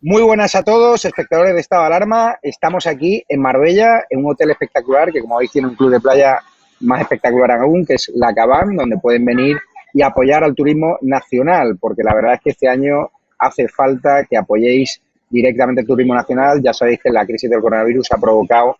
Muy buenas a todos, espectadores de Estado de Alarma. Estamos aquí en Marbella, en un hotel espectacular que, como veis, tiene un club de playa más espectacular aún, que es La Cabán, donde pueden venir y apoyar al turismo nacional, porque la verdad es que este año hace falta que apoyéis directamente el turismo nacional. Ya sabéis que la crisis del coronavirus ha provocado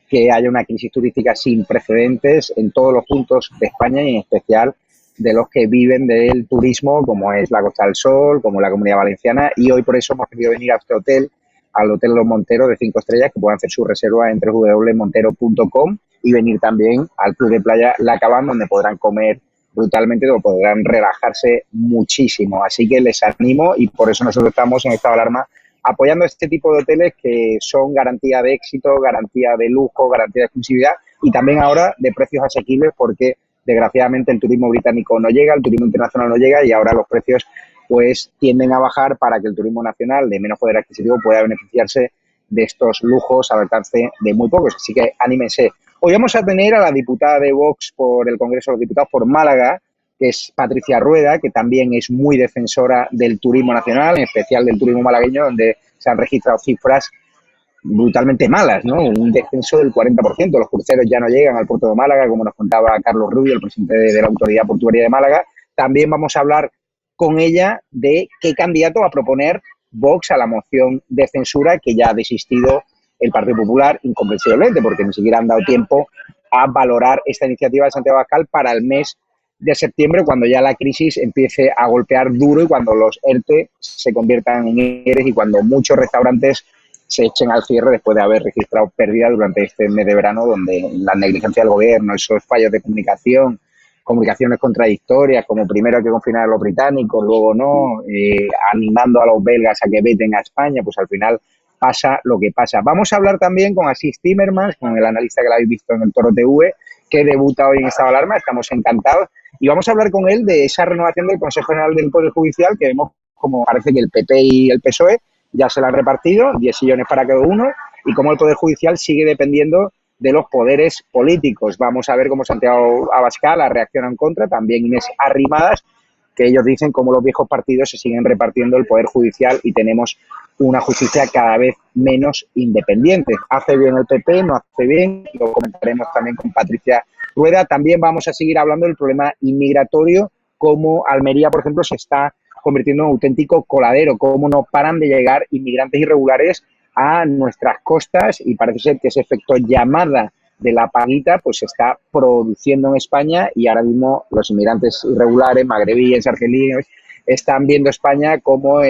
que haya una crisis turística sin precedentes en todos los puntos de España y en especial de los que viven del turismo, como es la Costa del Sol, como la Comunidad Valenciana, y hoy por eso hemos querido venir a este hotel, al Hotel Los Monteros de 5 estrellas, que pueden hacer su reserva en www.montero.com y venir también al Club de Playa La Cabán, donde podrán comer brutalmente, donde podrán relajarse muchísimo. Así que les animo y por eso nosotros estamos en Estado de Alarma apoyando este tipo de hoteles que son garantía de éxito, garantía de lujo, garantía de exclusividad y también ahora de precios asequibles, porque desgraciadamente el turismo británico no llega, el turismo internacional no llega y ahora los precios pues tienden a bajar para que el turismo nacional de menos poder adquisitivo pueda beneficiarse de estos lujos al alcance de muy pocos. Así que anímense. Hoy vamos a tener a la diputada de Vox por el Congreso de los Diputados por Málaga, que es Patricia Rueda, que también es muy defensora del turismo nacional, en especial del turismo malagueño, donde se han registrado cifras brutalmente malas, ¿no? Un descenso del 40%. Los cruceros ya no llegan al puerto de Málaga, como nos contaba Carlos Rubio, el presidente de la Autoridad Portuaria de Málaga. También vamos a hablar con ella de qué candidato va a proponer Vox a la moción de censura que ya ha desistido el Partido Popular, incomprensiblemente, porque ni siquiera han dado tiempo a valorar esta iniciativa de Santiago Abascal para el mes de septiembre, cuando ya la crisis empiece a golpear duro y cuando los ERTE se conviertan en ERES y cuando muchos restaurantes se echen al cierre después de haber registrado pérdidas durante este mes de verano, donde la negligencia del gobierno, esos fallos de comunicación, comunicaciones contradictorias, como primero hay que confinar a los británicos, luego no, animando a los belgas a que veten a España, pues al final pasa lo que pasa. Vamos a hablar también con Asís Timmermans, con el analista que lo habéis visto en el Toro TV, que debuta hoy en Estado de Alarma, estamos encantados, y vamos a hablar con él de esa renovación del Consejo General del Poder Judicial, que vemos como parece que el PP y el PSOE ya se la han repartido, 10 sillones para cada uno, y cómo el Poder Judicial sigue dependiendo de los poderes políticos. Vamos a ver cómo Santiago Abascal reacciona en contra, también Inés Arrimadas, que ellos dicen cómo los viejos partidos se siguen repartiendo el Poder Judicial y tenemos una justicia cada vez menos independiente. ¿Hace bien el PP? ¿No hace bien? Lo comentaremos también con Patricia Rueda. También vamos a seguir hablando del problema inmigratorio, cómo Almería, por ejemplo, se está convirtiendo en un auténtico coladero, cómo no paran de llegar inmigrantes irregulares a nuestras costas y parece ser que ese efecto llamada de la paguita pues se está produciendo en España y ahora mismo los inmigrantes irregulares, magrebíes, argelinos, están viendo España como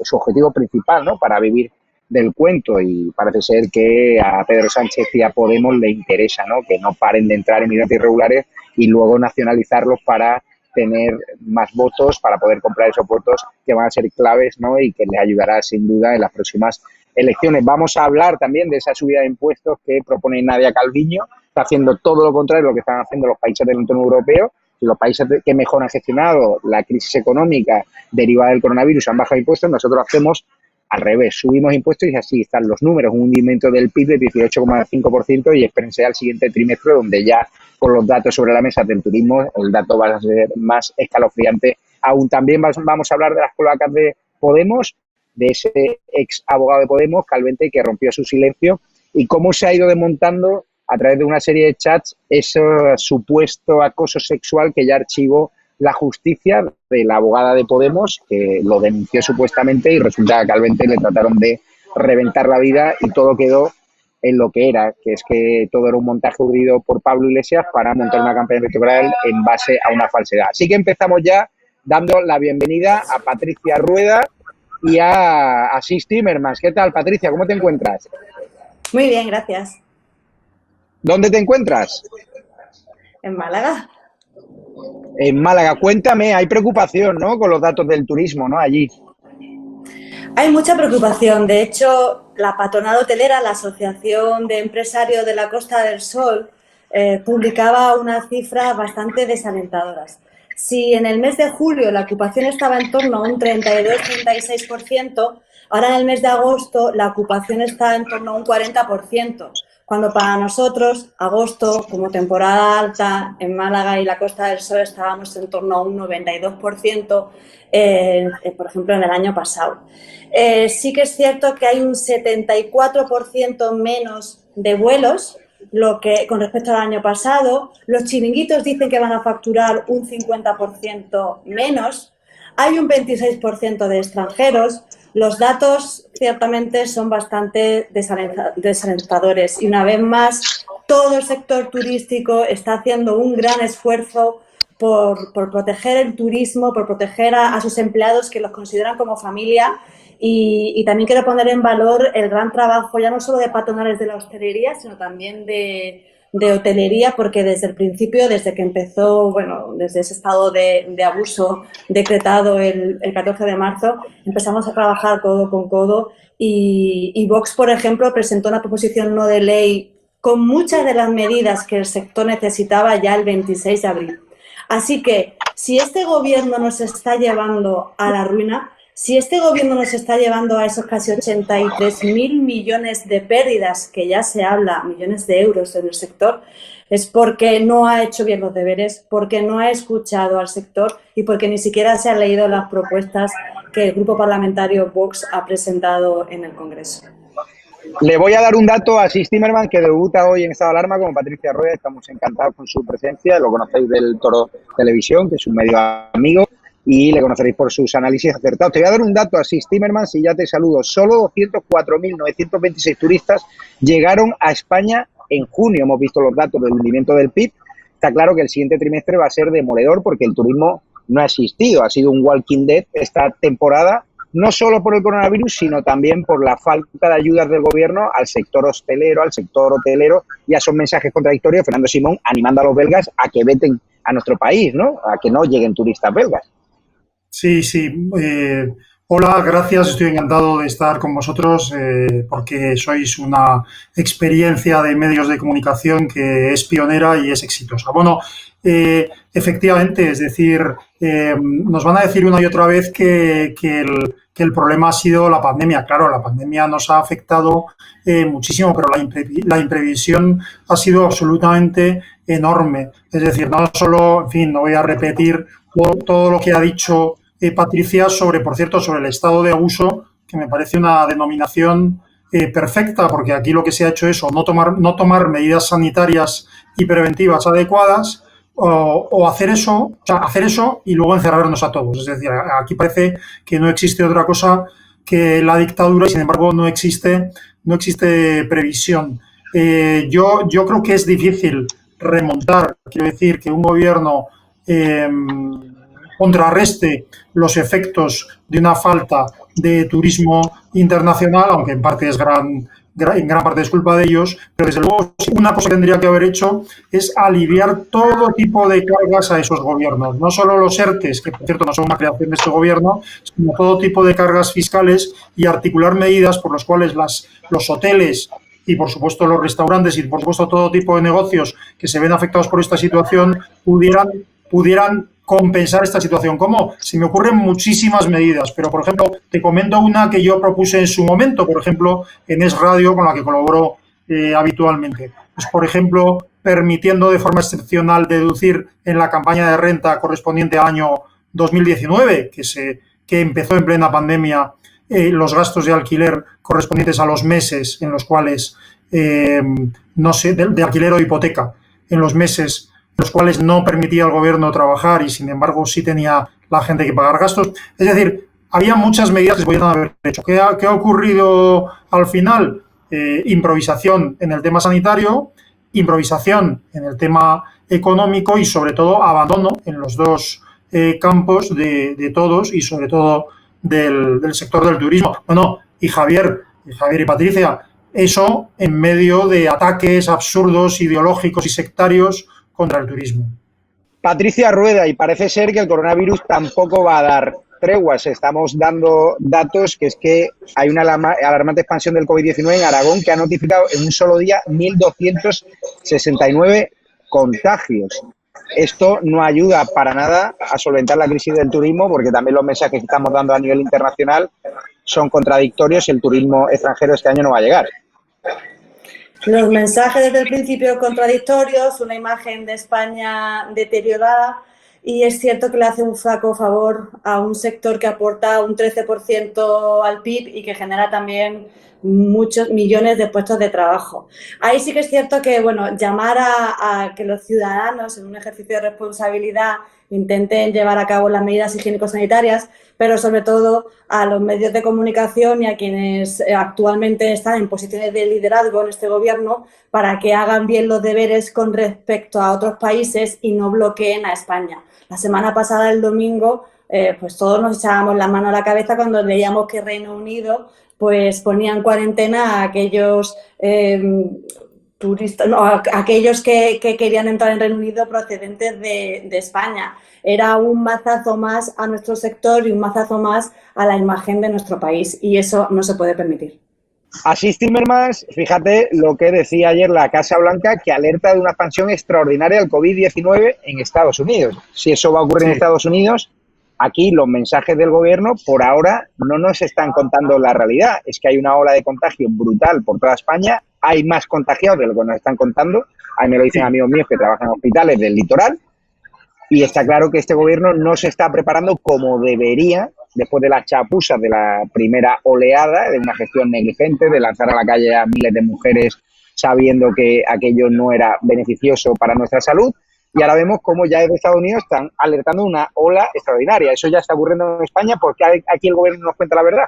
su objetivo principal, ¿no?, para vivir del cuento, y parece ser que a Pedro Sánchez y a Podemos le interesa, ¿no?, que no paren de entrar inmigrantes irregulares y luego nacionalizarlos para tener más votos, para poder comprar esos votos que van a ser claves, ¿no?, y que les ayudará sin duda en las próximas elecciones. Vamos a hablar también de esa subida de impuestos que propone Nadia Calviño. Está haciendo todo lo contrario de lo que están haciendo los países del entorno europeo. Si los países que mejor han gestionado la crisis económica derivada del coronavirus han bajado impuestos, nosotros hacemos al revés, subimos impuestos y así están los números, un hundimiento del PIB de 18,5% y espérense al siguiente trimestre, donde ya con los datos sobre la mesa del turismo el dato va a ser más escalofriante aún. También vamos a hablar de las cloacas de Podemos, de ese ex abogado de Podemos, Calvente, que rompió su silencio, y cómo se ha ido desmontando a través de una serie de chats ese supuesto acoso sexual que ya archivó la justicia de la abogada de Podemos, que lo denunció supuestamente y resulta que a Calvente le trataron de reventar la vida y todo quedó en lo que era, que es que todo era un montaje urdido por Pablo Iglesias para montar una campaña electoral en base a una falsedad. Así que empezamos ya dando la bienvenida a Patricia Rueda y a Asís Timmermans. ¿Qué tal, Patricia? ¿Cómo te encuentras? Muy bien, gracias. ¿Dónde te encuentras? En Málaga. En Málaga. Cuéntame, hay preocupación, ¿no?, con los datos del turismo, ¿no?, allí. Hay mucha preocupación. De hecho, la patronal hotelera, la Asociación de Empresarios de la Costa del Sol, publicaba unas cifras bastante desalentadoras. Si en el mes de julio la ocupación estaba en torno a un 32-36%, ahora en el mes de agosto la ocupación está en torno a un 40%, cuando para nosotros agosto, como temporada alta en Málaga y la Costa del Sol, estábamos en torno a un 92%, por ejemplo, en el año pasado. Sí que es cierto que hay un 74% menos de vuelos con respecto al año pasado. Los chiringuitos dicen que van a facturar un 50% menos. Hay un 26% de extranjeros. Los datos ciertamente son bastante desalentadores y una vez más todo el sector turístico está haciendo un gran esfuerzo por proteger el turismo, por proteger a sus empleados que los consideran como familia y también quiero poner en valor el gran trabajo ya no solo de patronales de la hostelería sino también de hotelería, porque desde el principio, desde que empezó, desde ese estado de abuso decretado el 14 de marzo, empezamos a trabajar codo con codo y Vox, por ejemplo, presentó una proposición no de ley con muchas de las medidas que el sector necesitaba ya el 26 de abril. Así que, si este gobierno nos está llevando a la ruina, si este gobierno nos está llevando a esos casi 83.000 millones de pérdidas, que ya se habla, millones de euros en el sector, es porque no ha hecho bien los deberes, porque no ha escuchado al sector y porque ni siquiera se han leído las propuestas que el grupo parlamentario Vox ha presentado en el Congreso. Le voy a dar un dato a Asís Zimmerman, que debuta hoy en Estado de Alarma como Patricia Rueda. Estamos encantados con su presencia. Lo conocéis del Toro Televisión, que es un medio amigo, y le conoceréis por sus análisis acertados. Te voy a dar un dato a Asís Zimmerman, si ya te saludo. Solo 204.926 turistas llegaron a España en junio. Hemos visto los datos del hundimiento del PIB. Está claro que el siguiente trimestre va a ser demoledor porque el turismo no ha existido. Ha sido un walking dead esta temporada, no solo por el coronavirus, sino también por la falta de ayudas del gobierno al sector hostelero, al sector hotelero, y a esos mensajes contradictorios. Fernando Simón animando a los belgas a que veten a nuestro país, ¿no? A que no lleguen turistas belgas. Sí. Hola, gracias. Estoy encantado de estar con vosotros porque sois una experiencia de medios de comunicación que es pionera y es exitosa. Bueno, efectivamente, es decir, nos van a decir una y otra vez que el problema ha sido la pandemia. Claro, la pandemia nos ha afectado muchísimo, pero la imprevisión ha sido absolutamente enorme. Es decir, no solo, en fin, no voy a repetir todo lo que ha dicho Patricia por cierto, sobre el estado de abuso, que me parece una denominación perfecta, porque aquí lo que se ha hecho es no tomar medidas sanitarias y preventivas adecuadas o hacer eso y luego encerrarnos a todos. Es decir, aquí parece que no existe otra cosa que la dictadura y, sin embargo, no existe previsión. Yo creo que es difícil remontar, quiero decir, que un gobierno contrarreste los efectos de una falta de turismo internacional, aunque en parte en gran parte es culpa de ellos, pero desde luego una cosa que tendría que haber hecho es aliviar todo tipo de cargas a esos gobiernos, no solo los ERTEs, que por cierto no son una creación de este gobierno, sino todo tipo de cargas fiscales y articular medidas por las cuales los hoteles y por supuesto los restaurantes y por supuesto todo tipo de negocios que se ven afectados por esta situación pudieran compensar esta situación. ¿Cómo? Se me ocurren muchísimas medidas, pero por ejemplo, te comento una que yo propuse en su momento, por ejemplo, en Es Radio, con la que colaboro habitualmente. Pues, por ejemplo, permitiendo de forma excepcional deducir en la campaña de renta correspondiente al año 2019, que empezó en plena pandemia, los gastos de alquiler correspondientes a los meses en los cuales, de alquiler o hipoteca, en los meses los cuales no permitía al gobierno trabajar y, sin embargo, sí tenía la gente que pagar gastos. Es decir, había muchas medidas que se podían haber hecho. ¿Qué ha ocurrido al final? Improvisación en el tema sanitario, improvisación en el tema económico y, sobre todo, abandono en los dos campos de todos y, sobre todo, del sector del turismo. Bueno, y Javier y Patricia, eso en medio de ataques absurdos, ideológicos y sectarios contra el turismo. Patricia Rueda, y parece ser que el coronavirus tampoco va a dar treguas. Estamos dando datos que es que hay una alarmante expansión del COVID-19 en Aragón, que ha notificado en un solo día 1.269 contagios. Esto no ayuda para nada a solventar la crisis del turismo, porque también los mensajes que estamos dando a nivel internacional son contradictorios y el turismo extranjero este año no va a llegar. Los mensajes desde el principio contradictorios, una imagen de España deteriorada, y es cierto que le hace un flaco favor a un sector que aporta un 13% al PIB y que genera también muchos millones de puestos de trabajo. Ahí sí que es cierto que, bueno, llamar a que los ciudadanos, en un ejercicio de responsabilidad, intenten llevar a cabo las medidas higiénico-sanitarias, pero sobre todo a los medios de comunicación y a quienes actualmente están en posiciones de liderazgo en este gobierno, para que hagan bien los deberes con respecto a otros países y no bloqueen a España. La semana pasada, el domingo, pues todos nos echábamos la mano a la cabeza cuando leíamos que Reino Unido pues ponía en cuarentena a aquellos turistas, no, aquellos que querían entrar en Reino Unido procedentes de España. Era un mazazo más a nuestro sector y un mazazo más a la imagen de nuestro país, y eso no se puede permitir. Así, Timmermans, fíjate lo que decía ayer la Casa Blanca, que alerta de una expansión extraordinaria del COVID-19 en Estados Unidos. Si eso va a ocurrir en Estados Unidos, aquí los mensajes del gobierno por ahora no nos están contando la realidad. Es que hay una ola de contagio brutal por toda España, hay más contagiados de lo que nos están contando. Ahí me lo dicen amigos míos que trabajan en hospitales del litoral. Y está claro que este gobierno no se está preparando como debería, después de las chapuzas de la primera oleada, de una gestión negligente, de lanzar a la calle a miles de mujeres sabiendo que aquello no era beneficioso para nuestra salud. Y ahora vemos cómo ya desde Estados Unidos están alertando de una ola extraordinaria. Eso ya está ocurriendo en España, porque aquí el gobierno nos cuenta la verdad.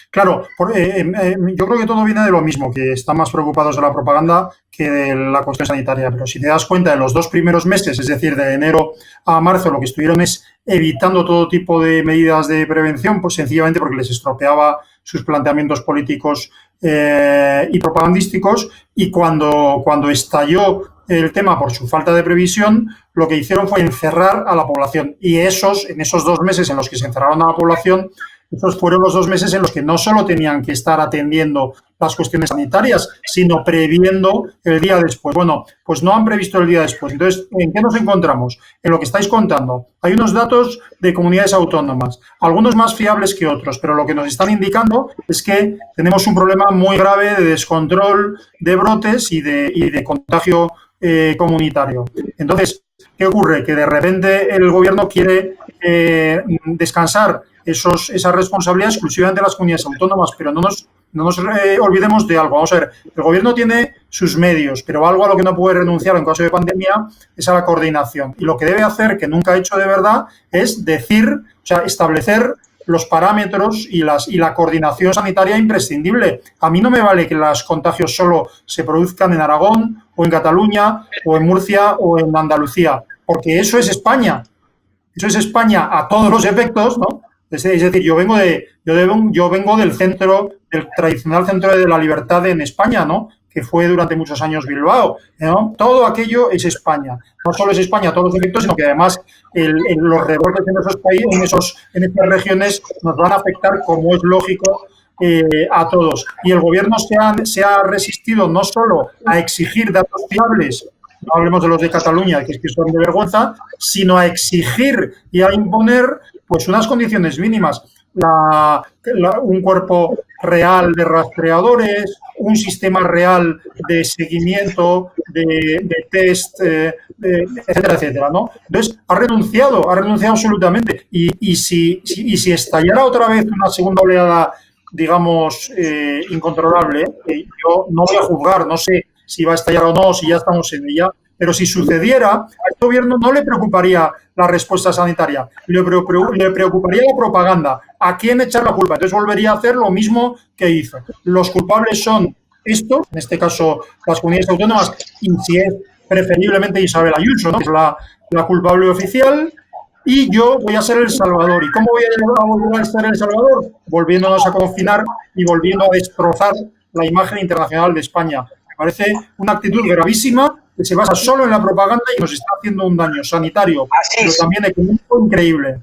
Claro, yo creo que todo viene de lo mismo, que están más preocupados de la propaganda que de la cuestión sanitaria. Pero si te das cuenta, en los 2 primeros meses, es decir, de enero a marzo, lo que estuvieron es evitando todo tipo de medidas de prevención, pues sencillamente porque les estropeaba sus planteamientos políticos y propagandísticos. Y cuando estalló el tema por su falta de previsión, lo que hicieron fue encerrar a la población. Y en esos 2 meses en los que se encerraron a la población, esos fueron los 2 meses en los que no solo tenían que estar atendiendo las cuestiones sanitarias, sino previendo el día después. Bueno, pues no han previsto el día después. Entonces, ¿en qué nos encontramos? En lo que estáis contando. Hay unos datos de comunidades autónomas, algunos más fiables que otros, pero lo que nos están indicando es que tenemos un problema muy grave de descontrol de brotes y de contagio comunitario. Entonces, ¿qué ocurre? Que de repente el gobierno quiere descansar esa responsabilidad exclusivamente de las comunidades autónomas, pero no nos olvidemos de algo. Vamos a ver, el gobierno tiene sus medios, pero algo a lo que no puede renunciar en caso de pandemia es a la coordinación. Y lo que debe hacer, que nunca ha hecho de verdad, es establecer los parámetros y la coordinación sanitaria imprescindible. A mí no me vale que los contagios solo se produzcan en Aragón o en Cataluña o en Murcia o en Andalucía, porque eso es España. Eso es España a todos los efectos, ¿no? Es decir, yo vengo del tradicional centro de la libertad en España, ¿no? Que fue durante muchos años Bilbao, ¿no? Todo aquello es España. No solo es España a todos los efectos, sino que además los rebrotes en esos países, en esas regiones, nos van a afectar, como es lógico, a todos. Y el gobierno se ha resistido no solo a exigir datos fiables, no hablemos de los de Cataluña, que son de vergüenza, sino a exigir y a imponer pues unas condiciones mínimas. Un cuerpo real de rastreadores, un sistema real de seguimiento, de test, etcétera, etcétera, ¿no? Entonces, ha renunciado absolutamente. Y si estallara otra vez una segunda oleada, digamos, incontrolable, yo no voy a juzgar, no sé si va a estallar o no, si ya estamos en ella, pero si sucediera, a este gobierno no le preocuparía la respuesta sanitaria, le preocuparía la propaganda. ¿A quién echar la culpa? Entonces volvería a hacer lo mismo que hizo. Los culpables son estos, en este caso las comunidades autónomas, y si es preferiblemente Isabel Ayuso, ¿no? Que es la culpable oficial, y yo voy a ser el salvador. ¿Y cómo voy a volver a ser el salvador? Volviéndonos a confinar y volviendo a destrozar la imagen internacional de España. Me parece una actitud gravísima que se basa solo en la propaganda y nos está haciendo un daño sanitario, pero también económico increíble.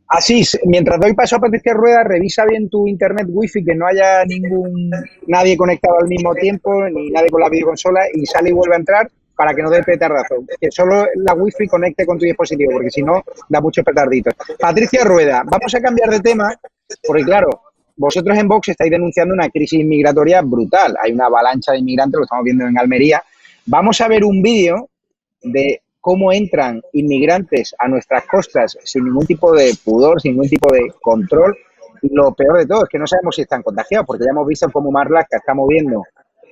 Así, mientras doy paso a Patricia Rueda, revisa bien tu internet wifi, que no haya nadie conectado al mismo tiempo, ni nadie con la videoconsola, y sale y vuelve a entrar para que no dé petardazo. Que solo la wifi conecte con tu dispositivo, porque si no, da muchos petarditos. Patricia Rueda, vamos a cambiar de tema, porque claro, vosotros en Vox estáis denunciando una crisis migratoria brutal. Hay una avalancha de inmigrantes, lo estamos viendo en Almería. Vamos a ver un vídeo de cómo entran inmigrantes a nuestras costas sin ningún tipo de pudor, sin ningún tipo de control. Y lo peor de todo es que no sabemos si están contagiados, porque ya hemos visto cómo Marlaska está moviendo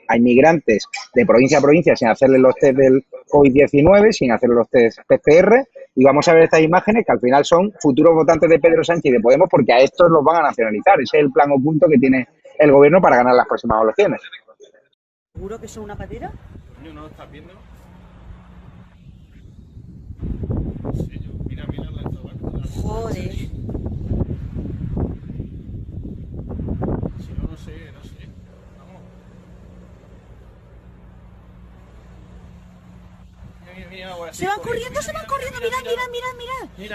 a inmigrantes de provincia a provincia sin hacerle los test del COVID-19, sin hacerle los test PCR, y vamos a ver estas imágenes que al final son futuros votantes de Pedro Sánchez y de Podemos, porque a estos los van a nacionalizar. Ese es el plan oculto que tiene el gobierno para ganar las próximas elecciones. ¿Seguro que son una patera? ¿No lo estás viendo? Sí, mira la autobahn. Joder. Si no, no sé. Vamos. Mira, ahora sí Se van corre. corriendo,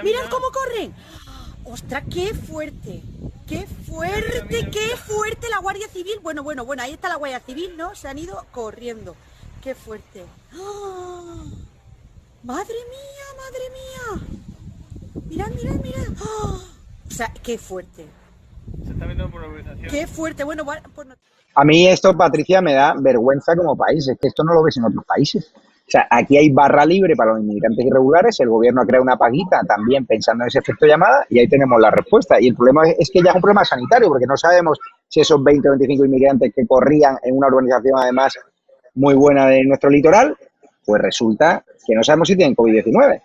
mirad cómo corren. ¡Ostras, qué fuerte! ¡Qué fuerte, qué fuerte la Guardia Civil! Bueno, ahí está la Guardia Civil, ¿no? Se han ido corriendo. ¡Qué fuerte! ¡Oh! ¡Madre mía! Mirad. ¡Oh! O sea, qué fuerte. Se está viendo por la organización. ¡Qué fuerte! Bueno, pues no. A mí esto, Patricia, me da vergüenza como país. Es que esto no lo ves en otros países. O sea, aquí hay barra libre para los inmigrantes irregulares, el gobierno ha creado una paguita también pensando en ese efecto llamada y ahí tenemos la respuesta. Y el problema es que ya es un problema sanitario, porque no sabemos si esos 20 o 25 inmigrantes que corrían en una urbanización además muy buena de nuestro litoral, pues resulta que no sabemos si tienen COVID-19.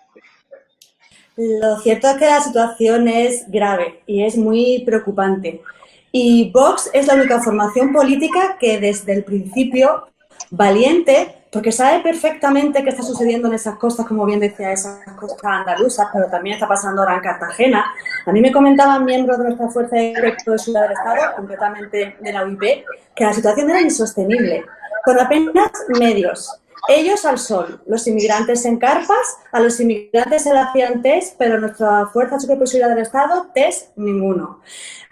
Lo cierto es que la situación es grave y es muy preocupante. Y Vox es la única formación política que desde el principio, valiente, porque sabe perfectamente qué está sucediendo en esas costas, como bien decía, esas costas andaluzas, pero también está pasando ahora en Cartagena. A mí me comentaban miembros de nuestra Fuerza de Seguridad del Estado, concretamente de la UIP, que la situación era insostenible, con apenas medios. Ellos al sol, los inmigrantes en carpas, a los inmigrantes se le hacían test, pero nuestra Fuerza de Seguridad del Estado, test ninguno.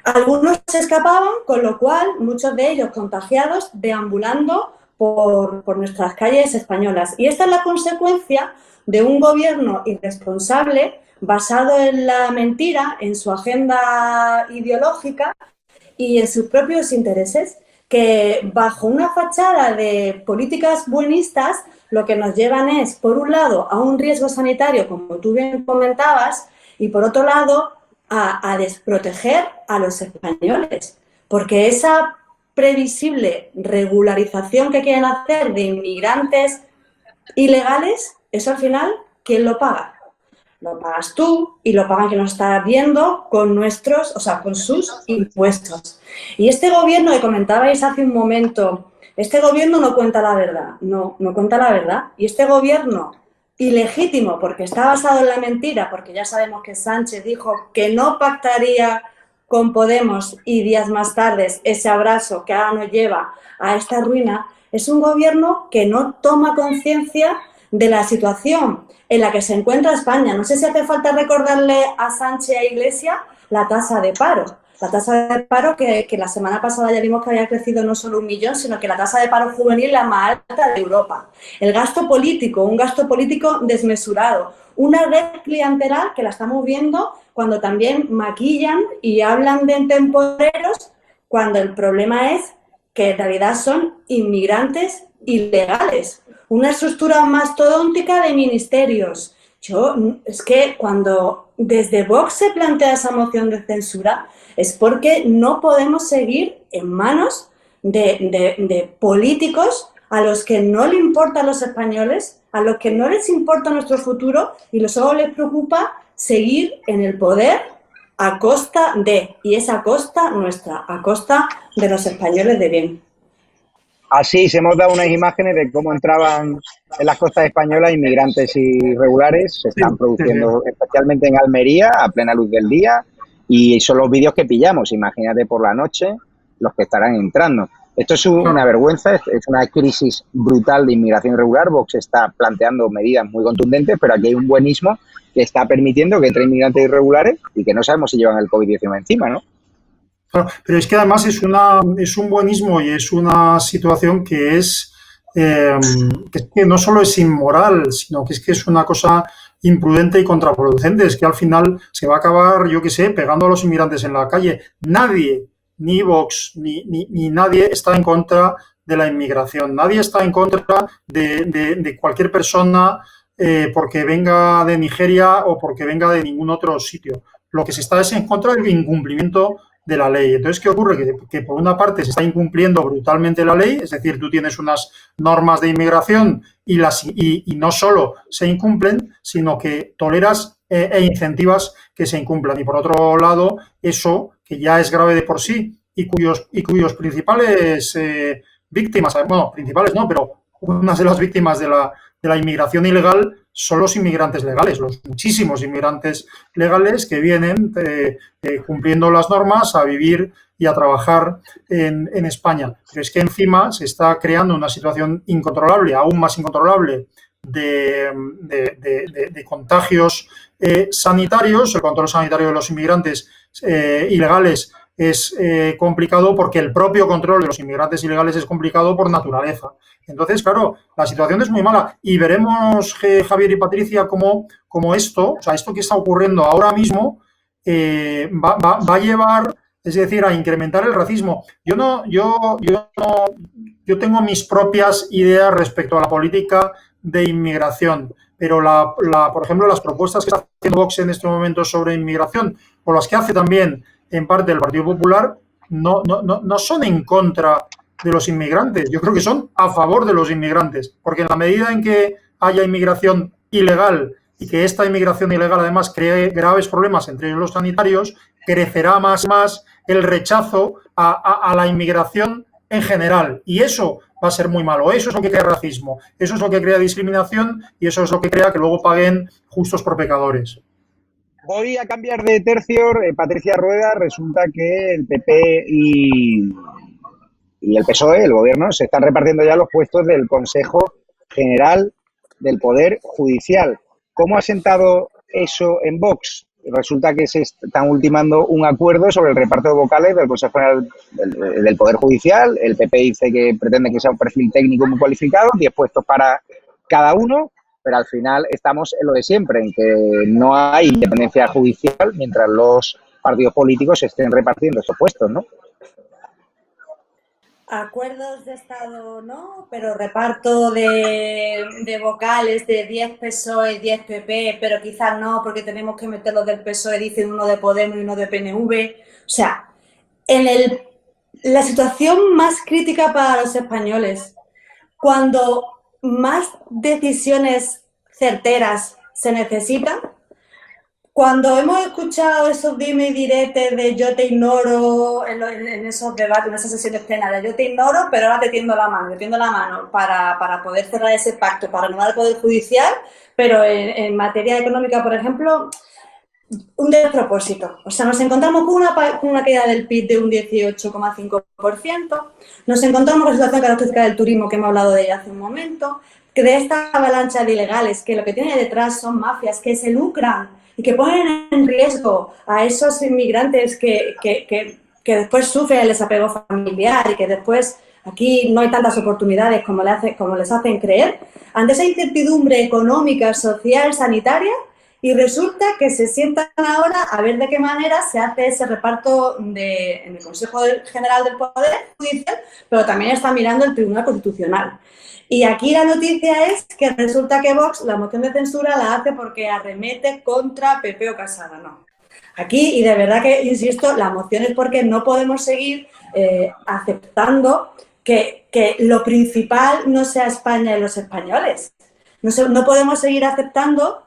Algunos se escapaban, con lo cual muchos de ellos contagiados, deambulando por nuestras calles españolas. Y esta es la consecuencia de un gobierno irresponsable basado en la mentira, en su agenda ideológica y en sus propios intereses, que bajo una fachada de políticas buenistas lo que nos llevan es, por un lado, a un riesgo sanitario, como tú bien comentabas, y por otro lado, a desproteger a los españoles, porque esa previsible regularización que quieren hacer de inmigrantes ilegales, eso al final, ¿quién lo paga? Lo pagas tú y lo pagan quien nos está viendo con nuestros, o sea, con sus impuestos. Y este gobierno que comentabais hace un momento, este gobierno no cuenta la verdad, no cuenta la verdad. Y este gobierno ilegítimo, porque está basado en la mentira, porque ya sabemos que Sánchez dijo que no pactaría con Podemos y días más tarde ese abrazo que ahora nos lleva a esta ruina, es un gobierno que no toma conciencia de la situación en la que se encuentra España. No sé si hace falta recordarle a Sánchez y a Iglesias la tasa de paro. La tasa de paro que la semana pasada ya vimos que había crecido no solo 1 millón, sino que la tasa de paro juvenil es la más alta de Europa. El gasto político, un gasto político desmesurado. Una red clientelar que la estamos viendo cuando también maquillan y hablan de temporeros, cuando el problema es que en realidad son inmigrantes ilegales. Una estructura mastodóntica de ministerios. Es que cuando desde Vox se plantea esa moción de censura es porque no podemos seguir en manos de políticos a los que no le importan los españoles, a los que no les importa nuestro futuro y solo les preocupa seguir en el poder a costa de, y es a costa nuestra, a costa de los españoles de bien. Así, se hemos dado unas imágenes de cómo entraban en las costas españolas inmigrantes irregulares, se están produciendo especialmente en Almería a plena luz del día y son los vídeos que pillamos, imagínate por la noche los que estarán entrando. Esto es una vergüenza, es una crisis brutal de inmigración irregular. Vox está planteando medidas muy contundentes, pero aquí hay un buenismo que está permitiendo que entren inmigrantes irregulares y que no sabemos si llevan el COVID-19 encima, ¿no? Claro, pero es que además es un buenismo y es una situación que que no solo es inmoral, sino que es una cosa imprudente y contraproducente. Es que al final se va a acabar, yo qué sé, pegando a los inmigrantes en la calle. ni Vox, ni nadie está en contra de la inmigración. Nadie está en contra de cualquier persona porque venga de Nigeria o porque venga de ningún otro sitio. Lo que se está es en contra del incumplimiento de la ley. Entonces, ¿qué ocurre? Que por una parte se está incumpliendo brutalmente la ley, es decir, tú tienes unas normas de inmigración y no solo se incumplen, sino que toleras e incentivas que se incumplan. Y por otro lado, eso, que ya es grave de por sí y cuyos principales víctimas, bueno, principales no, pero unas de las víctimas de la inmigración ilegal son los inmigrantes legales, los muchísimos inmigrantes legales que vienen cumpliendo las normas a vivir y a trabajar en España. Pero es que encima se está creando una situación incontrolable, aún más incontrolable, de contagios sanitarios. El control sanitario de los inmigrantes ilegales es complicado porque el propio control de los inmigrantes ilegales es complicado por naturaleza. Entonces, claro, la situación es muy mala y veremos, Javier y Patricia, cómo esto, o sea, esto que está ocurriendo ahora mismo va a llevar, es decir, a incrementar el racismo. Yo tengo mis propias ideas respecto a la política de inmigración, pero por ejemplo, las propuestas que está haciendo Vox en este momento sobre inmigración o las que hace también en parte del Partido Popular no son en contra de los inmigrantes. Yo creo que son a favor de los inmigrantes, porque en la medida en que haya inmigración ilegal y que esta inmigración ilegal además cree graves problemas entre los sanitarios, crecerá más el rechazo a la inmigración en general. Y eso va a ser muy malo. Eso es lo que crea racismo, eso es lo que crea discriminación y eso es lo que crea que luego paguen justos por pecadores. Voy a cambiar de tercio. Patricia Rueda, resulta que el PP y el PSOE, el gobierno, se están repartiendo ya los puestos del Consejo General del Poder Judicial. ¿Cómo ha sentado eso en Vox? Resulta que se están ultimando un acuerdo sobre el reparto de vocales del Consejo General del Poder Judicial. El PP dice que pretende que sea un perfil técnico muy cualificado, 10 puestos para cada uno, pero al final estamos en lo de siempre, en que no hay independencia judicial mientras los partidos políticos estén repartiendo esos puestos, ¿no? Acuerdos de Estado no, pero reparto de vocales de 10 PSOE, 10 PP, pero quizás no, porque tenemos que meter los del PSOE, dicen uno de Podemos y uno de PNV. O sea, la situación más crítica para los españoles, cuando más decisiones certeras se necesitan, cuando hemos escuchado esos dime y diretes de yo te ignoro en esos debates, en esas sesiones plenarias, yo te ignoro, pero ahora te tiendo la mano para poder cerrar ese pacto, para renovar el Poder Judicial, pero en materia económica, por ejemplo, un despropósito. O sea, nos encontramos con una caída del PIB de un 18,5%, nos encontramos con la situación característica del turismo que hemos hablado de ella hace un momento, que de esta avalancha de ilegales, que lo que tiene detrás son mafias que se lucran y que ponen en riesgo a esos inmigrantes que después sufren el desapego familiar y que después aquí no hay tantas oportunidades como les hacen creer, ante esa incertidumbre económica, social, sanitaria, y resulta que se sientan ahora a ver de qué manera se hace ese reparto en el Consejo General del Poder Judicial, pero también está mirando el Tribunal Constitucional. Y aquí la noticia es que resulta que Vox la moción de censura la hace porque arremete contra PP o Casado. No. Aquí, y de verdad que, insisto, la moción es porque no podemos seguir aceptando que lo principal no sea España y los españoles. No podemos seguir aceptando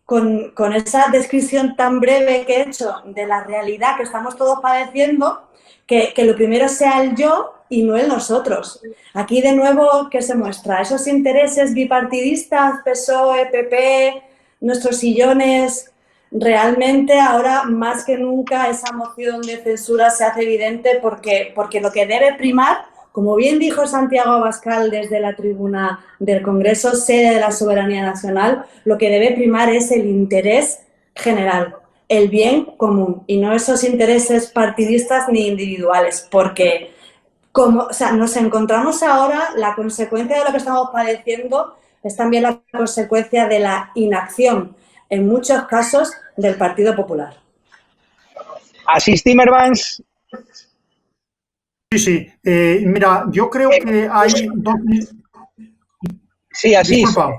con esa descripción tan breve que he hecho de la realidad que estamos todos padeciendo, que lo primero sea el yo y no el nosotros. Aquí de nuevo, ¿qué se muestra? Esos intereses bipartidistas, PSOE, PP, nuestros sillones, realmente ahora más que nunca esa moción de censura se hace evidente porque lo que debe primar, como bien dijo Santiago Abascal desde la tribuna del Congreso, sede de la soberanía nacional, lo que debe primar es el interés general, el bien común, y no esos intereses partidistas ni individuales, porque nos encontramos ahora, la consecuencia de lo que estamos padeciendo es también la consecuencia de la inacción, en muchos casos, del Partido Popular. Asís Timmermans Sí, sí. Mira, yo creo que hay dos... Sí, Asís, Disculpa.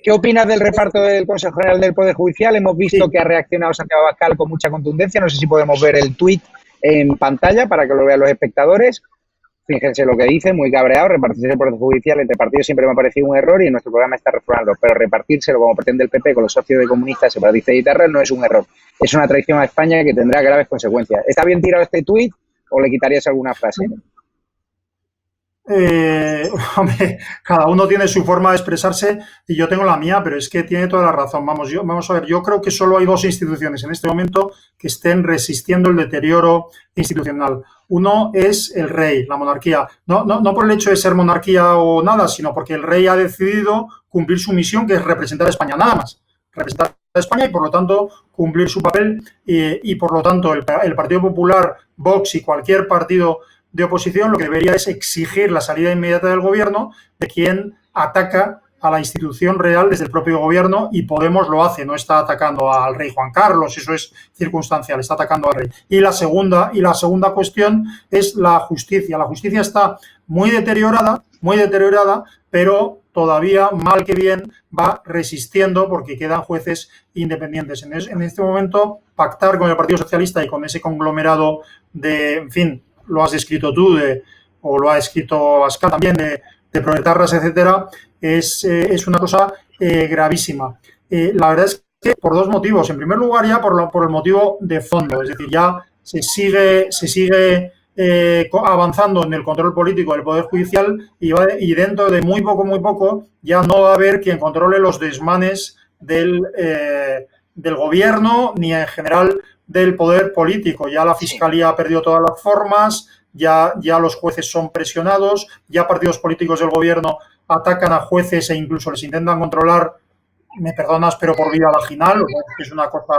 ¿qué opinas del reparto del Consejo General del Poder Judicial? Hemos visto Sí. que ha reaccionado Santiago Abascal con mucha contundencia. No sé si podemos ver el tuit en pantalla para que lo vean los espectadores. Fíjense lo que dice, muy cabreado, repartirse el Poder Judicial entre partidos siempre me ha parecido un error y en nuestro programa está reformando, pero repartírselo como pretende el PP con los socios de comunistas, separatistas y guitarras no es un error. Es una traición a España que tendrá graves consecuencias. ¿Está bien tirado este tuit o le quitarías alguna frase? Hombre, cada uno tiene su forma de expresarse y yo tengo la mía, pero es que tiene toda la razón. Vamos a ver, yo creo que solo hay dos instituciones en este momento que estén resistiendo el deterioro institucional. Uno es el rey, la monarquía. No por el hecho de ser monarquía o nada, sino porque el rey ha decidido cumplir su misión, que es representar a España, nada más. Representar a España y, por lo tanto, cumplir su papel y por lo tanto, el Partido Popular, Vox y cualquier partido de oposición lo que debería es exigir la salida inmediata del gobierno de quien ataca a la institución real desde el propio gobierno, y Podemos lo hace, no está atacando al rey Juan Carlos, eso es circunstancial, está atacando al rey. Y la segunda cuestión es la justicia. La justicia está muy deteriorada, pero todavía, mal que bien, va resistiendo porque quedan jueces independientes. En este momento, pactar con el Partido Socialista y con ese conglomerado de, en fin, lo has descrito tú, o lo ha escrito Abascal también, de proletarras, etcétera, es una cosa gravísima. La verdad es que por dos motivos. En primer lugar, ya por el motivo de fondo, es decir, ya se sigue avanzando en el control político del Poder Judicial y dentro de muy poco ya no va a haber quien controle los desmanes del gobierno ni en general del poder político. Ya la Fiscalía ha perdido todas las formas, ya los jueces son presionados, ya partidos políticos del gobierno atacan a jueces e incluso les intentan controlar, me perdonas, pero por vía vaginal, que es una cosa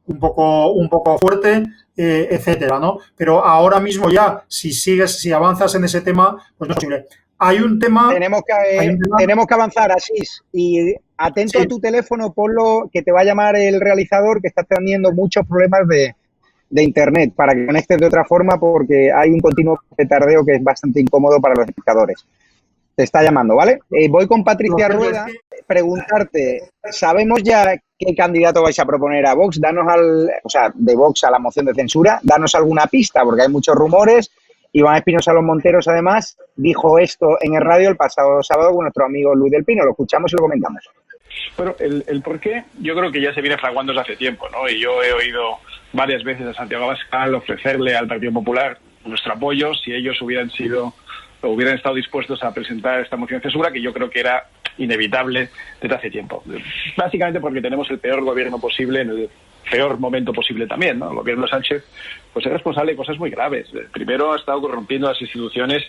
un poco fuerte, etcétera, ¿no? Pero ahora mismo ya, si avanzas en ese tema, pues no es posible. Hay un tema... Tenemos que avanzar, Asís, y atento a tu teléfono, ponlo, que te va a llamar el realizador, que está teniendo muchos problemas de internet, para que conectes de otra forma, porque hay un continuo petardeo que es bastante incómodo para los espectadores. Te está llamando, ¿vale? Voy con Patricia Rueda. Preguntarte, ¿sabemos ya qué candidato vais a proponer a Vox? De Vox a la moción de censura, danos alguna pista, porque hay muchos rumores. Iván Espinosa Los Monteros, además, dijo esto en el radio el pasado sábado con nuestro amigo Luis del Pino. Lo escuchamos y lo comentamos. Bueno, el por qué yo creo que ya se viene fraguando desde hace tiempo, ¿no? Y yo he oído varias veces a Santiago Abascal ofrecerle al Partido Popular nuestro apoyo si ellos hubieran estado dispuestos a presentar esta moción de censura, que yo creo que era inevitable desde hace tiempo. Básicamente porque tenemos el peor gobierno posible en el peor momento posible también, ¿no? El gobierno de Sánchez pues es responsable de cosas muy graves. Primero, ha estado corrompiendo las instituciones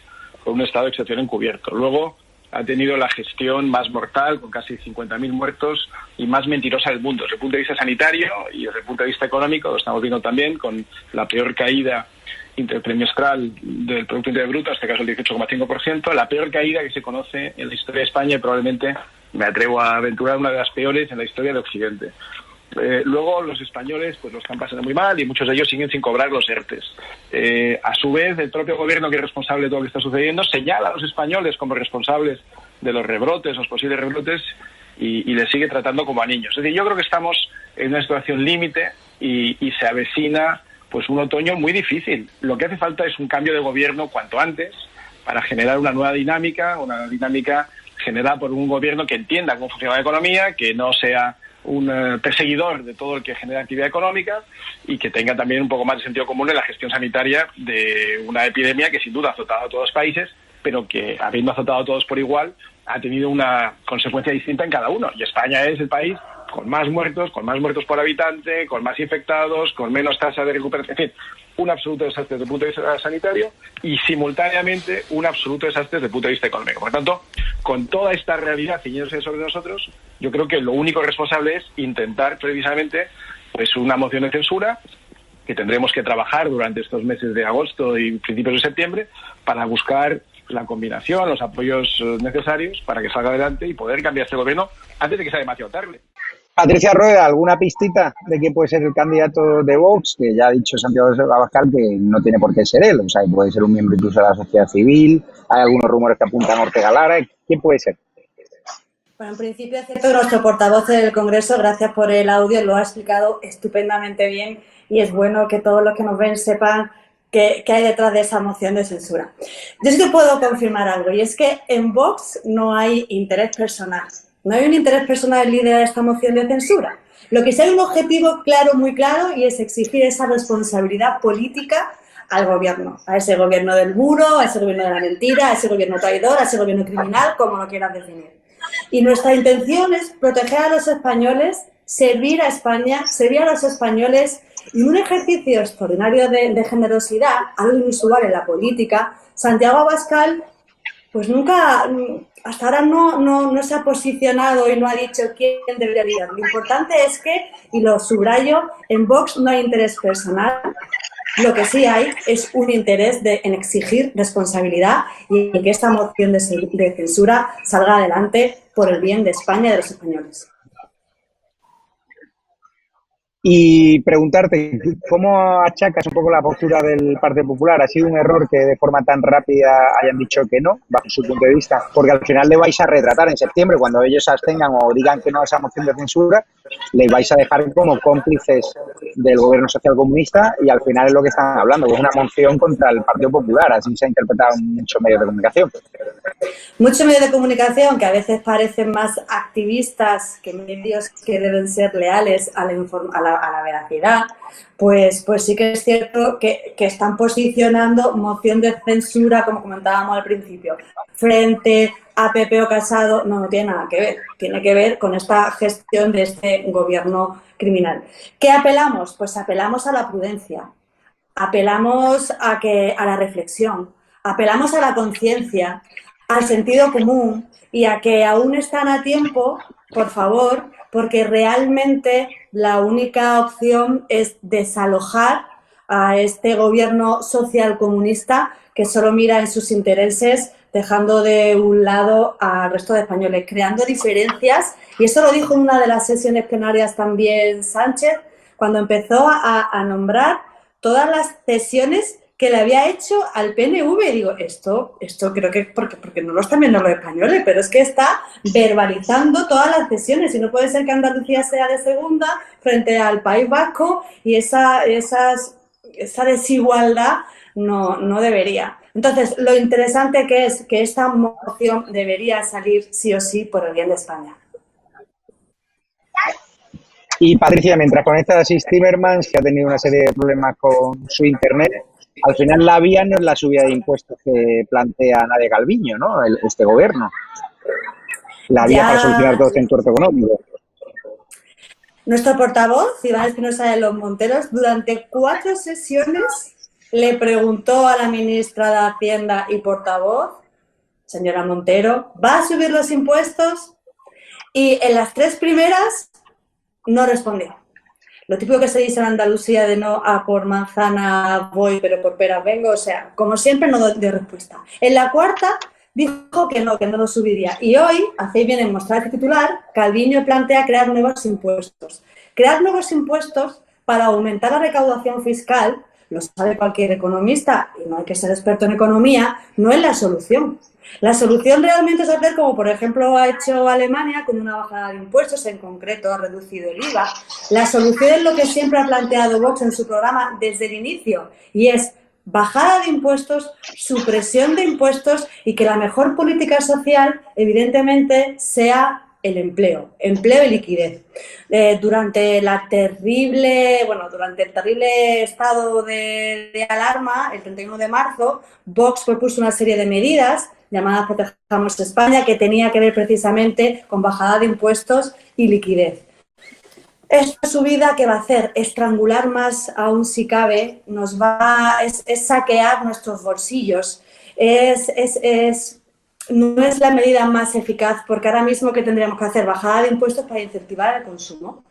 con un estado de excepción encubierto. Luego, ha tenido la gestión más mortal, con casi 50.000 muertos, y más mentirosa del mundo. Desde el punto de vista sanitario y desde el punto de vista económico, lo estamos viendo también con la peor caída intertrimestral del Producto Interior Bruto, en este caso el 18,5%, la peor caída que se conoce en la historia de España y probablemente, me atrevo a aventurar, una de las peores en la historia de Occidente. Luego los españoles pues lo están pasando muy mal y muchos de ellos siguen sin cobrar los ERTES. A su vez, el propio gobierno, que es responsable de todo lo que está sucediendo, señala a los españoles como responsables de los rebrotes, los posibles rebrotes, y les sigue tratando como a niños. Es decir, yo creo que estamos en una situación límite y se avecina pues un otoño muy difícil. Lo que hace falta es un cambio de gobierno cuanto antes para generar una nueva dinámica generada por un gobierno que entienda cómo funciona la economía, que no sea un perseguidor de todo el que genera actividad económica y que tenga también un poco más de sentido común en la gestión sanitaria de una epidemia que sin duda ha azotado a todos los países, pero que, habiendo azotado a todos por igual, ha tenido una consecuencia distinta en cada uno. Y España es el país con más muertos por habitante, con más infectados, con menos tasa de recuperación, en fin, un absoluto desastre desde el punto de vista sanitario y simultáneamente un absoluto desastre desde el punto de vista económico. Por lo tanto, con toda esta realidad ciñéndose sobre nosotros, yo creo que lo único responsable es intentar precisamente pues una moción de censura que tendremos que trabajar durante estos meses de agosto y principios de septiembre para buscar la combinación, los apoyos necesarios para que salga adelante y poder cambiar este gobierno antes de que sea demasiado tarde. Patricia Rueda, ¿alguna pistita de quién puede ser el candidato de Vox? Que ya ha dicho Santiago Abascal que no tiene por qué ser él, o sea, que puede ser un miembro incluso de la sociedad civil. Hay algunos rumores que apuntan a Ortega Lara. ¿Quién puede ser? Bueno, en principio es cierto que nuestro portavoz del Congreso, gracias por el audio, lo ha explicado estupendamente bien y es bueno que todos los que nos ven sepan qué hay detrás de esa moción de censura. Yo sí que puedo confirmar algo y es que en Vox no hay interés personal. No hay un interés personal en liderar esta moción de censura. Lo que sí hay un objetivo claro, muy claro, y es exigir esa responsabilidad política al gobierno, a ese gobierno del muro, a ese gobierno de la mentira, a ese gobierno traidor, a ese gobierno criminal, como lo quieras definir. Y nuestra intención es proteger a los españoles, servir a España, servir a los españoles y un ejercicio extraordinario de generosidad, algo inusual en la política. Santiago Abascal pues nunca, hasta ahora no se ha posicionado y no ha dicho quién debería liderar. Lo importante es que, y lo subrayo, en Vox no hay interés personal. Lo que sí hay es un interés en exigir responsabilidad y en que esta moción de censura salga adelante por el bien de España y de los españoles. Y preguntarte, ¿cómo achacas un poco la postura del Partido Popular? ¿Ha sido un error que de forma tan rápida hayan dicho que no, bajo su punto de vista? Porque al final le vais a retratar en septiembre, cuando ellos se abstengan o digan que no a esa moción de censura, le vais a dejar como cómplices del gobierno socialcomunista y al final es lo que están hablando, que es una moción contra el Partido Popular, así se ha interpretado en muchos medios de comunicación. Muchos medios de comunicación que a veces parecen más activistas que medios que deben ser leales a la veracidad, pues sí que es cierto que están posicionando moción de censura, como comentábamos al principio, frente a Pepe o Casado. No tiene nada que ver, tiene que ver con esta gestión de este gobierno criminal. ¿Qué apelamos? Pues apelamos a la prudencia, apelamos a la reflexión, apelamos a la conciencia, al sentido común y a que aún están a tiempo, por favor, porque realmente la única opción es desalojar a este gobierno socialcomunista que solo mira en sus intereses, dejando de un lado al resto de españoles, creando diferencias. Y eso lo dijo en una de las sesiones plenarias también Sánchez, cuando empezó a nombrar todas las cesiones que le había hecho al PNV. Y digo, esto creo que porque no lo están viendo los españoles, pero es que está verbalizando todas las cesiones y no puede ser que Andalucía sea de segunda frente al País Vasco y esa desigualdad no debería. Entonces, lo interesante que es que esta moción debería salir sí o sí por el bien de España. Y Patricia, mientras conectas a Sis Timmermans, que ha tenido una serie de problemas con su internet, al final la vía no es la subida de impuestos que plantea Nadia Calviño, ¿no? Este gobierno. La vía para solucionar todo este entuerto económico. Nuestro portavoz, Iván Espinosa de los Monteros, durante 4 sesiones le preguntó a la ministra de Hacienda y portavoz, señora Montero, ¿va a subir los impuestos? Y en las 3 primeras no respondió. Lo típico que se dice en Andalucía de no a por manzana voy, pero por peras vengo, o sea, como siempre no doy respuesta. En la 4ª dijo que no lo subiría. Y hoy, hacéis bien en mostrar este titular, Calviño plantea crear nuevos impuestos. Crear nuevos impuestos para aumentar la recaudación fiscal, lo sabe cualquier economista, y no hay que ser experto en economía, no es la solución. La solución realmente es hacer como, por ejemplo, ha hecho Alemania con una bajada de impuestos, en concreto ha reducido el IVA. La solución es lo que siempre ha planteado Vox en su programa desde el inicio, y es bajada de impuestos, supresión de impuestos y que la mejor política social, evidentemente, sea el empleo y liquidez. Durante el terrible estado de alarma, el 31 de marzo, Vox propuso una serie de medidas llamadas Protejamos España, que tenía que ver precisamente con bajada de impuestos y liquidez. Esta subida, ¿qué va a hacer? Estrangular más aún si cabe, es saquear nuestros bolsillos, no es la medida más eficaz, porque ahora mismo ¿qué tendríamos que hacer? Bajada de impuestos para incentivar el consumo.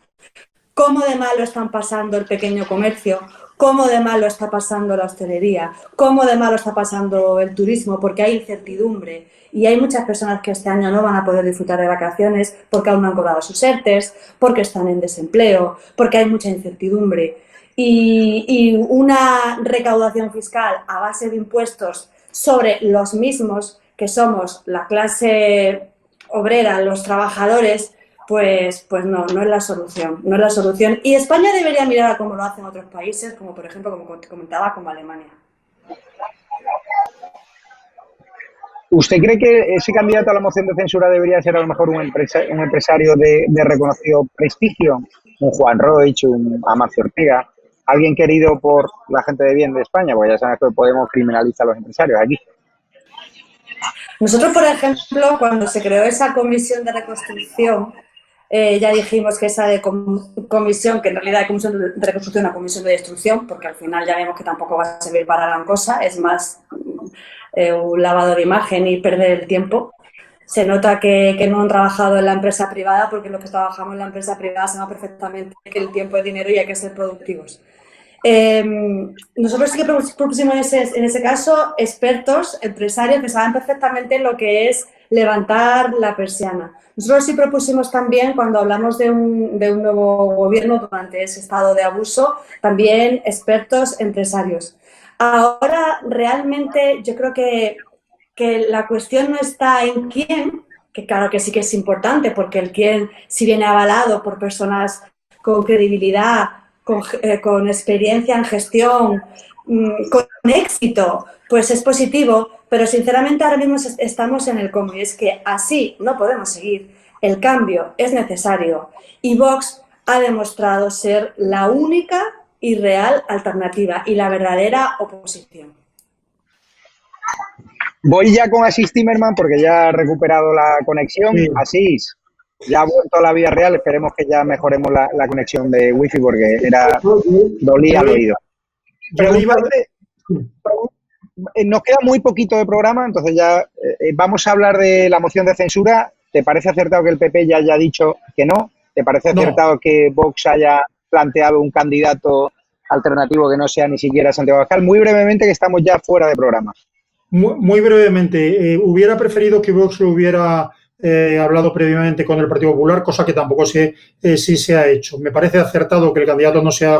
¿Cómo de mal lo están pasando el pequeño comercio? cómo de mal lo está pasando la hostelería, cómo de mal lo está pasando el turismo, porque hay incertidumbre y hay muchas personas que este año no van a poder disfrutar de vacaciones porque aún no han cobrado sus ERTES, porque están en desempleo, porque hay mucha incertidumbre. Y una recaudación fiscal a base de impuestos sobre los mismos que somos la clase obrera, los trabajadores, pues no es la solución, no es la solución. Y España debería mirar a cómo lo hacen otros países, como por ejemplo, como te comentaba, como Alemania. ¿Usted cree que ese candidato a la moción de censura debería ser a lo mejor un empresario de reconocido prestigio? Un Juan Roig, un Amancio Ortega, alguien querido por la gente de bien de España, porque ya sabes que Podemos criminaliza a los empresarios aquí. Nosotros, por ejemplo, cuando se creó esa comisión de reconstrucción, ya dijimos que esa de comisión, que en realidad de comisión de reconstrucción, una comisión de destrucción, porque al final ya vemos que tampoco va a servir para gran cosa, es más un lavado de imagen y perder el tiempo. Se nota que no han trabajado en la empresa privada, porque los que trabajamos en la empresa privada sabemos perfectamente que el tiempo es dinero y hay que ser productivos. Nosotros sí que propusimos en ese caso expertos, empresarios que saben perfectamente lo que es levantar la persiana. Nosotros sí propusimos también, cuando hablamos de un nuevo gobierno durante ese estado de abuso, también expertos empresarios. Ahora realmente yo creo que la cuestión no está en quién, que claro que sí que es importante, porque el quién, si viene avalado por personas con credibilidad, con experiencia en gestión, con éxito, pues es positivo, pero sinceramente ahora mismo estamos en el cómo, y es que así no podemos seguir. El cambio es necesario y Vox ha demostrado ser la única y real alternativa y la verdadera oposición. Voy ya con Asís Zimmerman porque ya ha recuperado la conexión. Sí. Asís, ya ha vuelto a la vida real, esperemos que ya mejoremos la conexión de wifi porque dolía al oído. Nos queda muy poquito de programa, entonces ya vamos a hablar de la moción de censura. ¿Te parece acertado que el PP ya haya dicho que no? ¿Te parece acertado que Vox haya planteado un candidato alternativo que no sea ni siquiera Santiago Abascal? Muy brevemente, que estamos ya fuera de programa. Muy brevemente, hubiera preferido que Vox lo hubiera hablado previamente con el Partido Popular, cosa que tampoco sí se ha hecho. Me parece acertado que el candidato no sea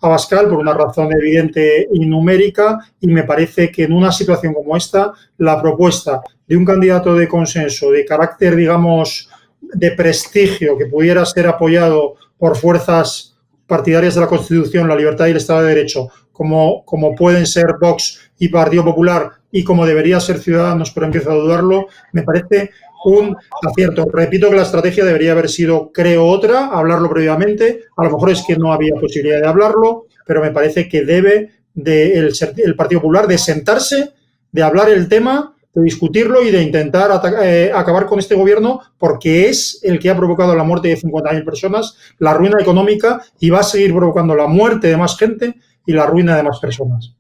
Abascal por una razón evidente y numérica, y me parece que en una situación como esta, la propuesta de un candidato de consenso, de carácter, digamos, de prestigio, que pudiera ser apoyado por fuerzas partidarias de la Constitución, la libertad y el Estado de Derecho, como pueden ser Vox y Partido Popular, y como debería ser Ciudadanos, pero empiezo a dudarlo, me parece un acierto. Repito que la estrategia debería haber sido, creo, otra, hablarlo previamente. A lo mejor es que no había posibilidad de hablarlo, pero me parece que debe el Partido Popular de sentarse, de hablar el tema, de discutirlo y de intentar acabar con este gobierno, porque es el que ha provocado la muerte de 50.000 personas, la ruina económica, y va a seguir provocando la muerte de más gente y la ruina de más personas.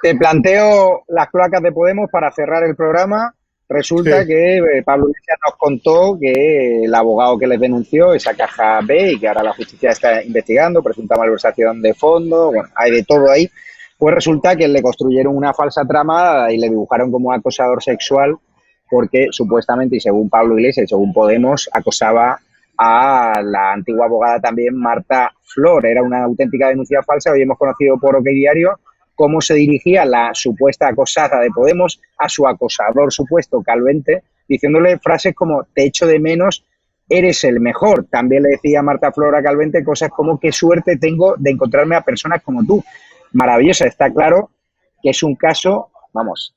Te planteo las cloacas de Podemos para cerrar el programa. Resulta que Pablo Iglesias nos contó que el abogado que les denunció, esa caja B, y que ahora la justicia está investigando, presunta malversación de fondos, bueno, hay de todo ahí, pues resulta que le construyeron una falsa trama y le dibujaron como acosador sexual porque supuestamente, y según Pablo Iglesias y según Podemos, acosaba a la antigua abogada también, Marta Flor. Era una auténtica denuncia falsa. Hoy hemos conocido por OK Diario cómo se dirigía la supuesta acosada de Podemos a su acosador supuesto, Calvente, diciéndole frases como te echo de menos, eres el mejor. También le decía Marta Flor a Calvente cosas como qué suerte tengo de encontrarme a personas como tú. Maravillosa. Está claro que es un caso, vamos,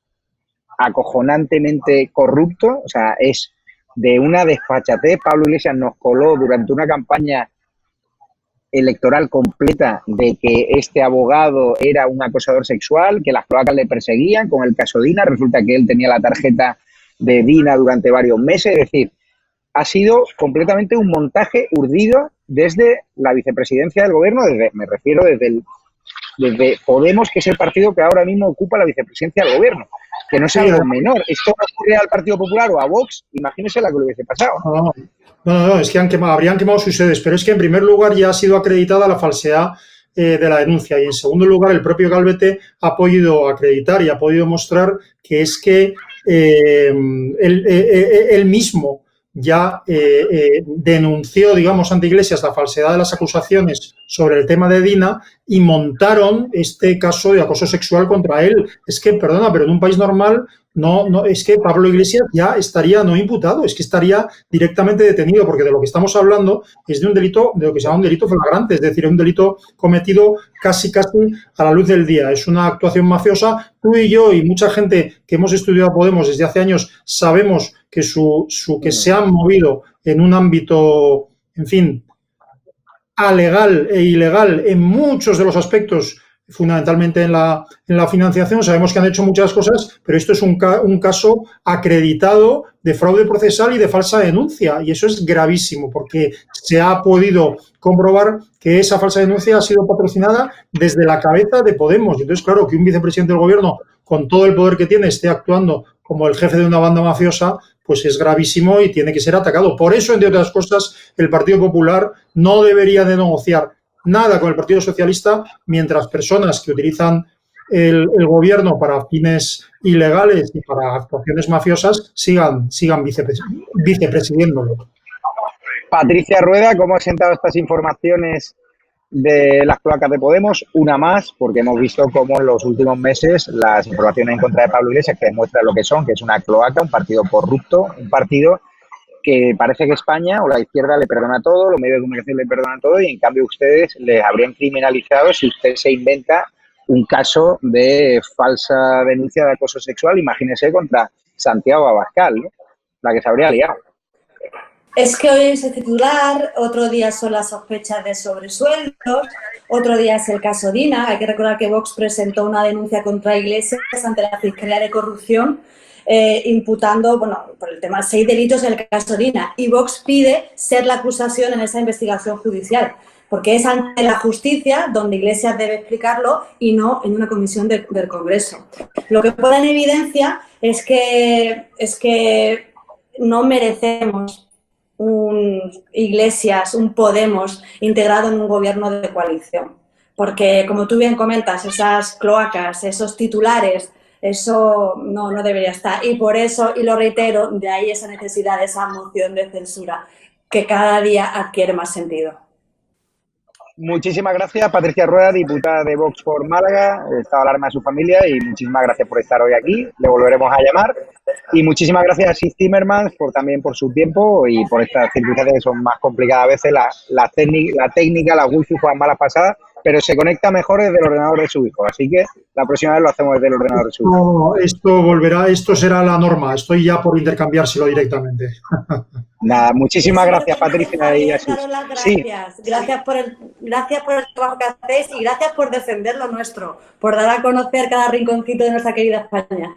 acojonantemente corrupto, o sea, es de una desfachatez. Pablo Iglesias nos coló durante una campaña electoral completa de que este abogado era un acosador sexual, que las cloacas le perseguían con el caso Dina. Resulta que él tenía la tarjeta de Dina durante varios meses. Es decir, ha sido completamente un montaje urdido desde la vicepresidencia del gobierno, desde Podemos, que es el partido que ahora mismo ocupa la vicepresidencia del gobierno, que no es algo menor. Esto no ocurre al Partido Popular o a Vox, imagínese la que le hubiese pasado. No, es que habrían quemado sus sedes, pero es que en primer lugar ya ha sido acreditada la falsedad de la denuncia. Y, en segundo lugar, el propio Calvete ha podido acreditar y ha podido mostrar que es que él mismo ya denunció, digamos, ante Iglesias la falsedad de las acusaciones sobre el tema de Dina y montaron este caso de acoso sexual contra él. Es que, perdona, pero en un país normal no es que Pablo Iglesias ya estaría no imputado, es que estaría directamente detenido, porque de lo que estamos hablando es de un delito, de lo que se llama un delito flagrante, es decir, un delito cometido casi a la luz del día. Es una actuación mafiosa. Tú y yo y mucha gente que hemos estudiado Podemos desde hace años sabemos que que se han movido en un ámbito, en fin, alegal e ilegal en muchos de los aspectos, fundamentalmente en la financiación. Sabemos que han hecho muchas cosas, pero esto es un caso acreditado de fraude procesal y de falsa denuncia, y eso es gravísimo, porque se ha podido comprobar que esa falsa denuncia ha sido patrocinada desde la cabeza de Podemos. Entonces, claro, que un vicepresidente del gobierno, con todo el poder que tiene, esté actuando como el jefe de una banda mafiosa, pues es gravísimo y tiene que ser atacado. Por eso, entre otras cosas, el Partido Popular no debería de negociar nada con el Partido Socialista mientras personas que utilizan el gobierno para fines ilegales y para actuaciones mafiosas sigan vicepresidiéndolo. Patricia Rueda, ¿cómo has sentado estas informaciones de las cloacas de Podemos? Una más, porque hemos visto cómo en los últimos meses las informaciones en contra de Pablo Iglesias, que demuestran lo que son, que es una cloaca, un partido corrupto, un partido que parece que España o la izquierda le perdona todo, los medios de comunicación le perdonan todo, y en cambio ustedes les habrían criminalizado si usted se inventa un caso de falsa denuncia de acoso sexual, imagínese, contra Santiago Abascal, ¿no? La que se habría liado. Es que hoy es el titular, otro día son las sospechas de sobresueldos, otro día es el caso Dina. Hay que recordar que Vox presentó una denuncia contra Iglesias ante la Fiscalía de Corrupción, imputando, por el tema 6 delitos en el caso Dina, y Vox pide ser la acusación en esa investigación judicial, porque es ante la justicia donde Iglesias debe explicarlo y no en una comisión del Congreso. Lo que pone en evidencia es que no merecemos un Iglesias, un Podemos integrado en un gobierno de coalición, porque, como tú bien comentas, esas cloacas, esos titulares, eso no debería estar, y por eso, y lo reitero, de ahí esa necesidad de esa moción de censura que cada día adquiere más sentido. Muchísimas gracias, Patricia Rueda, diputada de Vox por Málaga, estado de alarma a su familia, y muchísimas gracias por estar hoy aquí, le volveremos a llamar. Y muchísimas gracias a Sis Timmermans también por su tiempo y por estas circunstancias que son más complicadas a veces, la técnica, la wifi juegan malas pasadas, pero se conecta mejor desde el ordenador de su hijo, así que la próxima vez lo hacemos desde el ordenador de su hijo. Esto será la norma, estoy ya por intercambiárselo directamente. Nada, muchísimas gracias, Patricia. Y así. Sí. Gracias por el trabajo que hacéis y gracias por defender lo nuestro, por dar a conocer cada rinconcito de nuestra querida España.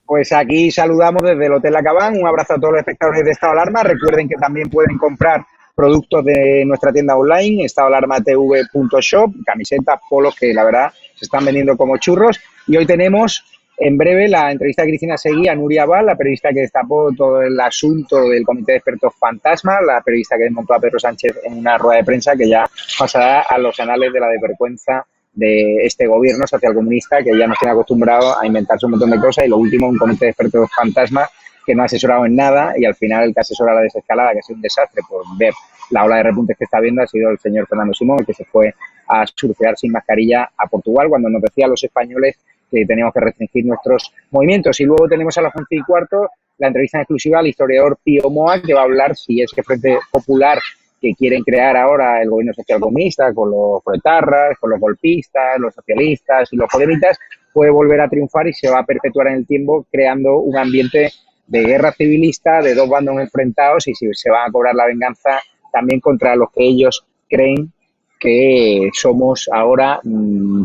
Pues aquí saludamos desde el Hotel La Cabán. Un abrazo a todos los espectadores de Estado de Alarma. Recuerden que también pueden comprar productos de nuestra tienda online, estadoalarmatv.shop, camisetas, polos, que la verdad se están vendiendo como churros. Y hoy tenemos en breve la entrevista de Cristina Seguí a Nuria Val, la periodista que destapó todo el asunto del Comité de Expertos Fantasma, la periodista que desmontó a Pedro Sánchez en una rueda de prensa que ya pasará a los anales de la desvergüenza de este gobierno socialcomunista que ya nos tiene acostumbrado a inventarse un montón de cosas, y lo último, un comité de expertos fantasma que no ha asesorado en nada, y al final el que asesora la desescalada, que ha sido un desastre por ver la ola de repuntes que está habiendo, ha sido el señor Fernando Simón, el que se fue a surfear sin mascarilla a Portugal cuando nos decía a los españoles que teníamos que restringir nuestros movimientos. Y luego tenemos a las 11:15 la entrevista en exclusiva al historiador Pío Moa, que va a hablar si es que Frente Popular, que quieren crear ahora el gobierno socialcomunista con los proetarras, con los golpistas, los socialistas y los podemitas, puede volver a triunfar y se va a perpetuar en el tiempo, creando un ambiente de guerra civilista, de dos bandos enfrentados, y si se va a cobrar la venganza también contra los que ellos creen que somos ahora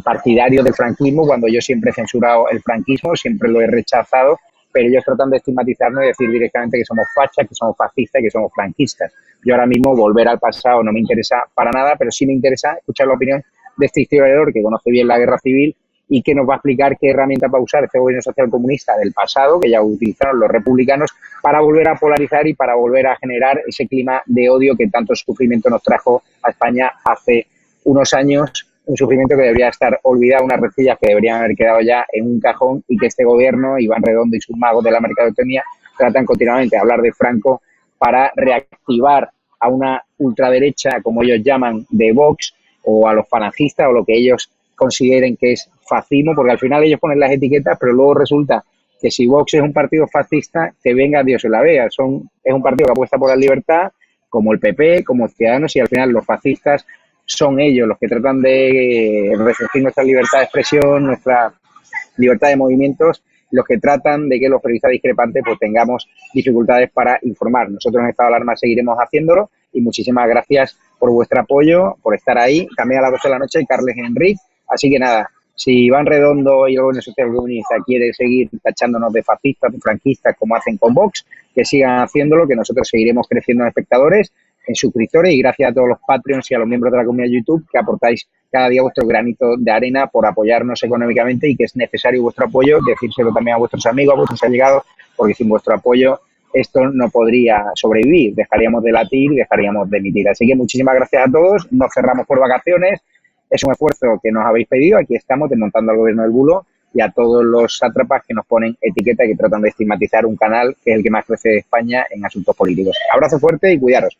partidarios del franquismo, cuando yo siempre he censurado el franquismo, siempre lo he rechazado, pero ellos tratan de estigmatizarnos y decir directamente que somos fachas, que somos fascistas y que somos franquistas. Yo ahora mismo volver al pasado no me interesa para nada, pero sí me interesa escuchar la opinión de este historiador que conoce bien la guerra civil y que nos va a explicar qué herramientas va a usar este gobierno socialcomunista del pasado, que ya utilizaron los republicanos, para volver a polarizar y para volver a generar ese clima de odio que tanto sufrimiento nos trajo a España hace unos años un sufrimiento que debería estar olvidado, unas rencillas que deberían haber quedado ya en un cajón y que este gobierno, Iván Redondo y sus magos de la mercadotecnia, tratan continuamente de hablar de Franco para reactivar a una ultraderecha, como ellos llaman, de Vox, o a los falangistas, o lo que ellos consideren que es fascismo, porque al final ellos ponen las etiquetas, pero luego resulta que si Vox es un partido fascista, que venga Dios en la vea. Es un partido que apuesta por la libertad, como el PP, como Ciudadanos, y al final los fascistas son ellos los que tratan de restringir nuestra libertad de expresión, nuestra libertad de movimientos, los que tratan de que los periodistas discrepantes pues tengamos dificultades para informar. Nosotros en Estado de Alarma seguiremos haciéndolo y muchísimas gracias por vuestro apoyo, por estar ahí. También a las 12 de la noche Carles Enric. Así que nada, si Iván Redondo y el Gobierno Social Comunista quiere seguir tachándonos de fascistas, de franquistas, como hacen con Vox, que sigan haciéndolo, que nosotros seguiremos creciendo en espectadores, en suscriptores, y gracias a todos los Patreons y a los miembros de la comunidad de YouTube que aportáis cada día vuestro granito de arena por apoyarnos económicamente, y que es necesario vuestro apoyo, decírselo también a vuestros amigos, a vuestros allegados, porque sin vuestro apoyo esto no podría sobrevivir, dejaríamos de latir, dejaríamos de emitir. Así que muchísimas gracias a todos, nos cerramos por vacaciones, es un esfuerzo que nos habéis pedido, aquí estamos desmontando al gobierno del bulo, y a todos los sátrapas que nos ponen etiqueta y que tratan de estigmatizar un canal que es el que más crece de España en asuntos políticos. Abrazo fuerte y cuidaros.